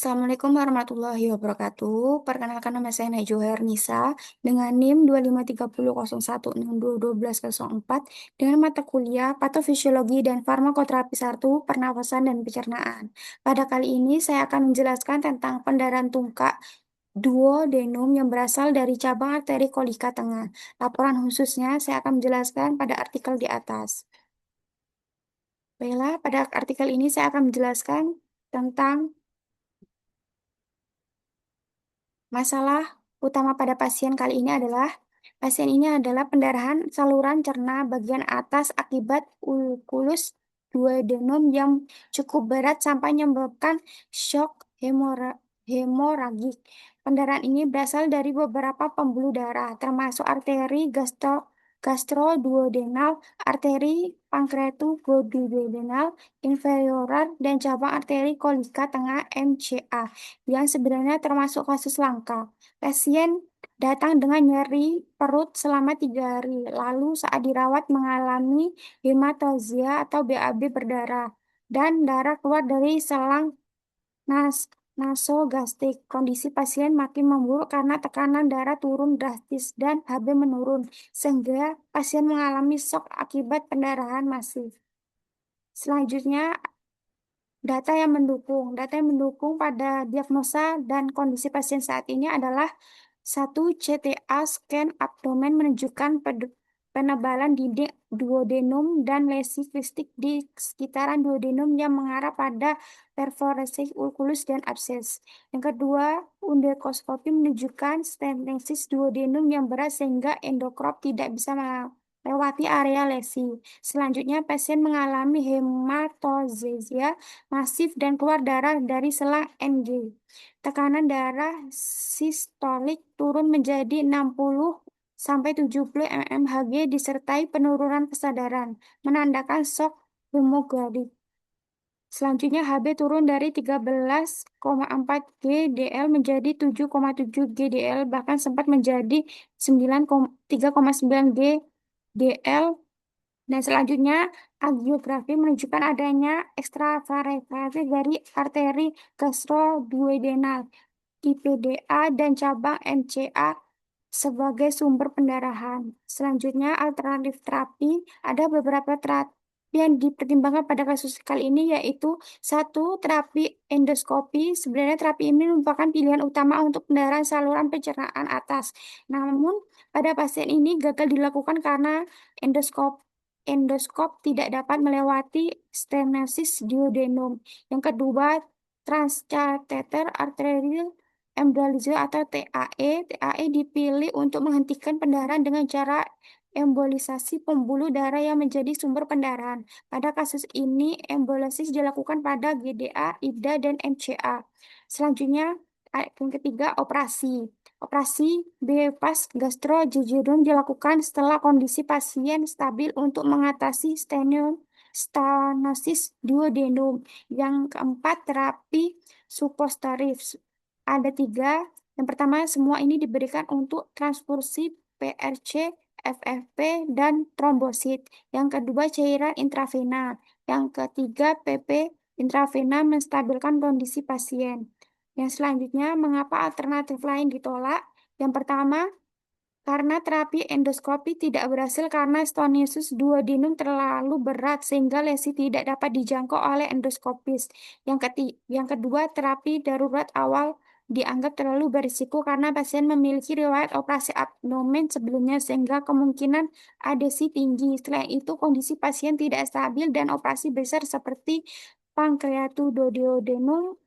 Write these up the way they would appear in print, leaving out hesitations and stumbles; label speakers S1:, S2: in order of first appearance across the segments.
S1: Assalamualaikum warahmatullahi wabarakatuh. Perkenalkan nama saya Najwa Hernisa dengan NIM 25301621204 dengan mata kuliah Patofisiologi dan Farmakoterapi 1, Pernafasan dan Pencernaan. Pada kali ini saya akan menjelaskan tentang pendarahan tungkak duodenum yang berasal dari cabang arteri kolika tengah. Laporan khususnya saya akan menjelaskan pada artikel di atas. Baiklah, pada artikel ini saya akan menjelaskan tentang masalah utama pada pasien kali ini adalah pasien ini adalah pendarahan saluran cerna bagian atas akibat ulkulus duodenum yang cukup berat sampai menyebabkan shock hemoragik. Pendarahan ini berasal dari beberapa pembuluh darah, termasuk arteri gastroduodenal, arteri pankreatoduodenal, inferiorer, dan cabang arteri kolika tengah MCA yang sebenarnya termasuk kasus langka. Pasien datang dengan nyeri perut selama 3 hari, lalu saat dirawat mengalami hematozia atau BAB berdarah, dan darah keluar dari selang nasogastrik. Kondisi pasien makin memburuk karena tekanan darah turun drastis dan HB menurun, sehingga pasien mengalami shock akibat pendarahan masif. Selanjutnya, data yang mendukung pada diagnosa dan kondisi pasien saat ini adalah satu CTA scan abdomen menunjukkan penebalan dinding duodenum dan lesi kistik di sekitaran duodenum yang mengarah pada perforasi ulkulus dan abses. Yang kedua, endoskopi menunjukkan stenosis duodenum yang berat sehingga endoskop tidak bisa melewati area lesi. Selanjutnya, pasien mengalami hematozesia masif dan keluar darah dari selang NG. Tekanan darah sistolik turun menjadi 60 sampai 70 mmHg disertai penurunan kesadaran, menandakan shock hemoglobin. Selanjutnya HB turun dari 13,4 GDL menjadi 7,7 GDL, bahkan sempat menjadi 3,9 GDL. Dan selanjutnya, angiografi menunjukkan adanya ekstravaskularisasi dari arteri gastroduodenal, IPDA, dan cabang MCA sebagai sumber pendarahan. Selanjutnya, alternatif terapi. Ada beberapa terapi yang dipertimbangkan pada kasus kali ini, yaitu satu, terapi endoskopi. Sebenarnya terapi ini merupakan pilihan utama untuk pendarahan saluran pencernaan atas. Namun, pada pasien ini gagal dilakukan karena endoskop tidak dapat melewati stenosis duodenum. Yang kedua, transcatheter arterial embolisme atau TAE. TAE dipilih untuk menghentikan pendarahan dengan cara embolisasi pembuluh darah yang menjadi sumber pendarahan. Pada kasus ini, embolisis dilakukan pada GDA, IBDA, dan MCA. Selanjutnya, yang ketiga, operasi. Operasi bypass gastrojejunum dilakukan setelah kondisi pasien stabil untuk mengatasi stenosis duodenum. Yang keempat, terapi supositif. Ada 3. Yang pertama, semua ini diberikan untuk transfusi PRC, FFP, dan trombosit. Yang kedua, cairan intravena. Yang ketiga, PP intravena menstabilkan kondisi pasien. Yang selanjutnya, mengapa alternatif lain ditolak? Yang pertama, karena terapi endoskopi tidak berhasil karena stenosis duodenum terlalu berat sehingga lesi tidak dapat dijangkau oleh endoskopis. Yang kedua, terapi darurat awal dianggap terlalu berisiko karena pasien memiliki riwayat operasi abdomen sebelumnya sehingga kemungkinan adesi tinggi. Selain itu, kondisi pasien tidak stabil dan operasi besar seperti pankreatoduodenum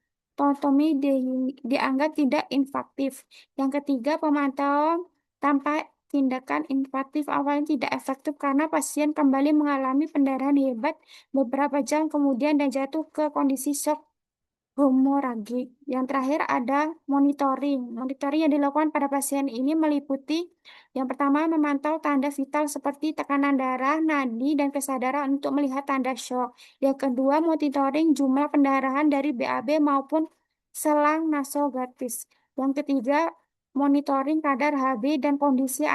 S1: dianggap tidak invasif. Yang ketiga, pemantauan tanpa tindakan invasif awalnya tidak efektif karena pasien kembali mengalami pendarahan hebat beberapa jam kemudian dan jatuh ke kondisi shock hemoragik. Yang terakhir ada monitoring. Monitoring yang dilakukan pada pasien ini meliputi yang pertama memantau tanda vital seperti tekanan darah, nadi, dan kesadaran untuk melihat tanda shock. Yang kedua, monitoring jumlah pendarahan dari BAB maupun selang nasogatis. Yang ketiga, monitoring kadar HB dan kondisi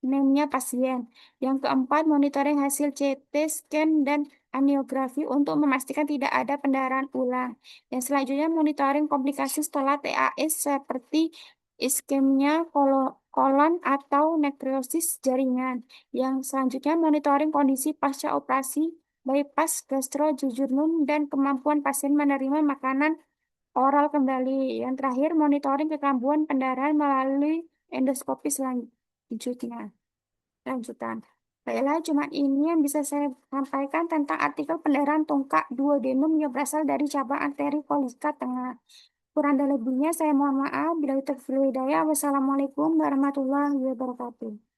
S1: anemia pasien. Yang keempat, monitoring hasil CT scan dan angiografi untuk memastikan tidak ada pendarahan ulang. Yang selanjutnya, monitoring komplikasi setelah TAS seperti iskemia kolon atau nekrosis jaringan. Yang selanjutnya, monitoring kondisi pasca operasi bypass gastrojejunum dan kemampuan pasien menerima makanan oral kembali. Yang terakhir, monitoring kekambuhan pendarahan melalui endoskopi selanjutnya. Lanjutan. Baiklah, cuma ini yang bisa saya sampaikan tentang artikel pendarahan tungkak duodenum yang berasal dari cabang arteri kolika tengah. Kurang dan lebihnya saya mohon maaf. Bila itu hidayah. Wassalamualaikum warahmatullahi wabarakatuh.